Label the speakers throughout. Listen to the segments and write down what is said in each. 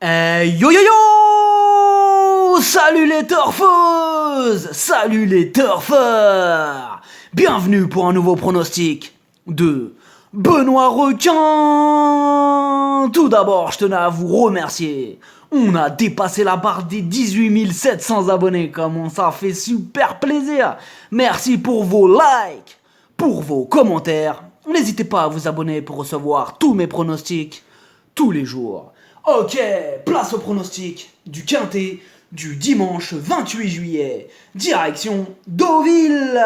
Speaker 1: Yo yo yo! Salut les turfeuses! Salut les turfeurs! Bienvenue pour un nouveau pronostic de Benoît Requin! Tout d'abord, je tenais à vous remercier. On a dépassé la barre des 18 700 abonnés, comment ça fait super plaisir! Merci pour vos likes, pour vos commentaires. N'hésitez pas à vous abonner pour recevoir tous mes pronostics tous les jours. Ok, place au pronostic du quintet du dimanche 28 juillet. Direction Deauville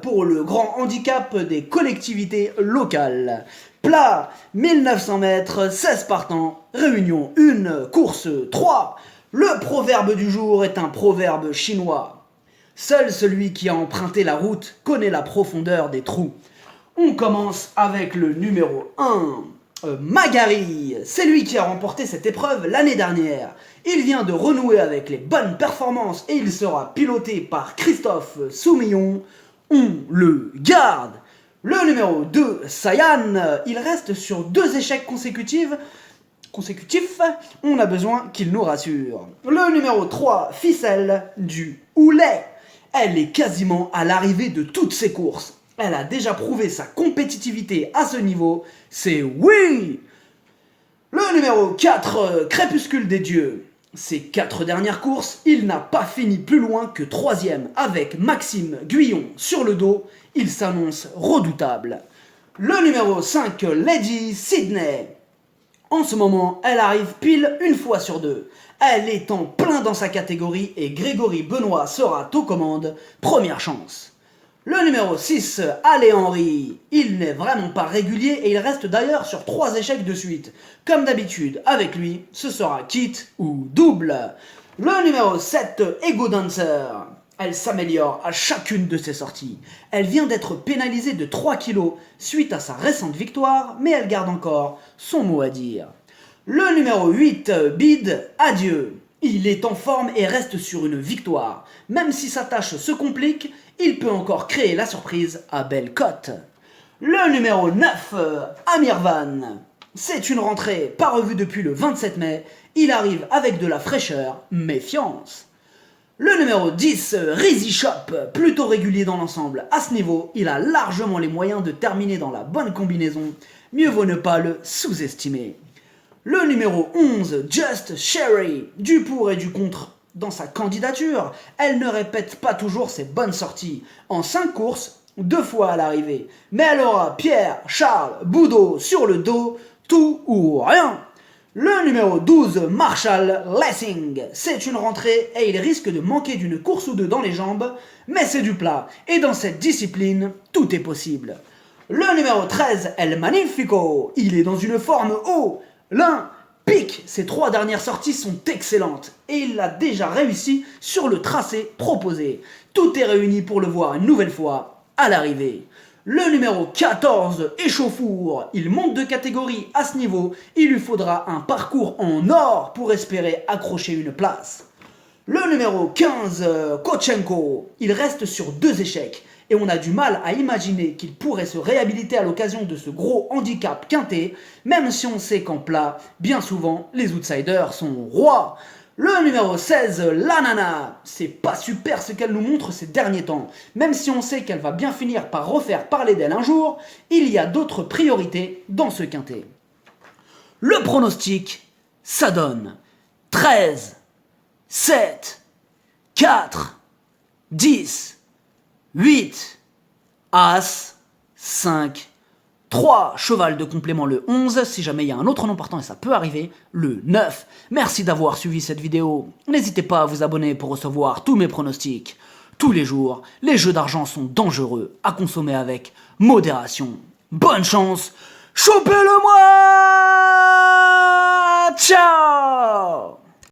Speaker 1: pour le grand handicap des collectivités locales. Plat 1900 mètres, 16 partants, réunion 1, course 3. Le proverbe du jour est un proverbe chinois. Seul celui qui a emprunté la route connaît la profondeur des trous. On commence avec le numéro 1. Magari, c'est lui qui a remporté cette épreuve l'année dernière. Il vient de renouer avec les bonnes performances et il sera piloté par Christophe Soumillon. On le garde. Le numéro 2, Sayan, il reste sur 2 échecs consécutifs. On a besoin qu'il nous rassure. Le numéro 3, Ficelle du Houlet. Elle est quasiment à l'arrivée de toutes ses courses. Elle a déjà prouvé sa compétitivité à ce niveau, c'est oui! Le numéro 4, Crépuscule des Dieux. Ses 4 dernières courses, il n'a pas fini plus loin que 3e avec Maxime Guyon sur le dos. Il s'annonce redoutable. Le numéro 5, Lady Sydney. En ce moment, elle arrive pile une fois sur 2. Elle est en plein dans sa catégorie et Grégory Benoît sera aux commandes. Première chance. Le numéro 6, Ale Henry, il n'est vraiment pas régulier et il reste d'ailleurs sur 3 échecs de suite. Comme d'habitude, avec lui, ce sera kit ou double. Le numéro 7, Ego Dancer, elle s'améliore à chacune de ses sorties. Elle vient d'être pénalisée de 3 kilos suite à sa récente victoire, mais elle garde encore son mot à dire. Le numéro 8, Bid Adieu. Il est en forme et reste sur une victoire. Même si sa tâche se complique, il peut encore créer la surprise à belle cote. Le numéro 9, Amirvan. C'est une rentrée pas revue depuis le 27 mai. Il arrive avec de la fraîcheur, méfiance. Le numéro 10, Rizzy Shop, plutôt régulier dans l'ensemble. À ce niveau, il a largement les moyens de terminer dans la bonne combinaison. Mieux vaut ne pas le sous-estimer. Le numéro 11, Just Sherry, du pour et du contre dans sa candidature. Elle ne répète pas toujours ses bonnes sorties. En 5 courses, 2 fois à l'arrivée. Mais elle aura Pierre, Charles, Boudot sur le dos, tout ou rien. Le numéro 12, Marshall Lessing. C'est une rentrée et il risque de manquer d'une course ou deux dans les jambes, mais c'est du plat. Et dans cette discipline, tout est possible. Le numéro 13, El Magnifico. Il est dans une forme haut. L'un pique, ses 3 dernières sorties sont excellentes et il l'a déjà réussi sur le tracé proposé. Tout est réuni pour le voir une nouvelle fois à l'arrivée. Le numéro 14, Échauffour, il monte de catégorie à ce niveau, il lui faudra un parcours en or pour espérer accrocher une place. Le numéro 15, Kochenko, il reste sur 2 échecs. Et on a du mal à imaginer qu'il pourrait se réhabiliter à l'occasion de ce gros handicap quintet, même si on sait qu'en plat, bien souvent, les outsiders sont rois. Le numéro 16, l'Anana, c'est pas super ce qu'elle nous montre ces derniers temps. Même si on sait qu'elle va bien finir par refaire parler d'elle un jour, il y a d'autres priorités dans ce quintet. Le pronostic, ça donne 13, 7, 4, 10, 8, As, 5, 3, cheval de complément le 11, si jamais il y a un autre nom partant et ça peut arriver, le 9. Merci d'avoir suivi cette vidéo. N'hésitez pas à vous abonner pour recevoir tous mes pronostics. Tous les jours, les jeux d'argent sont dangereux, à consommer avec modération. Bonne chance, chopez-le-moi! Ciao!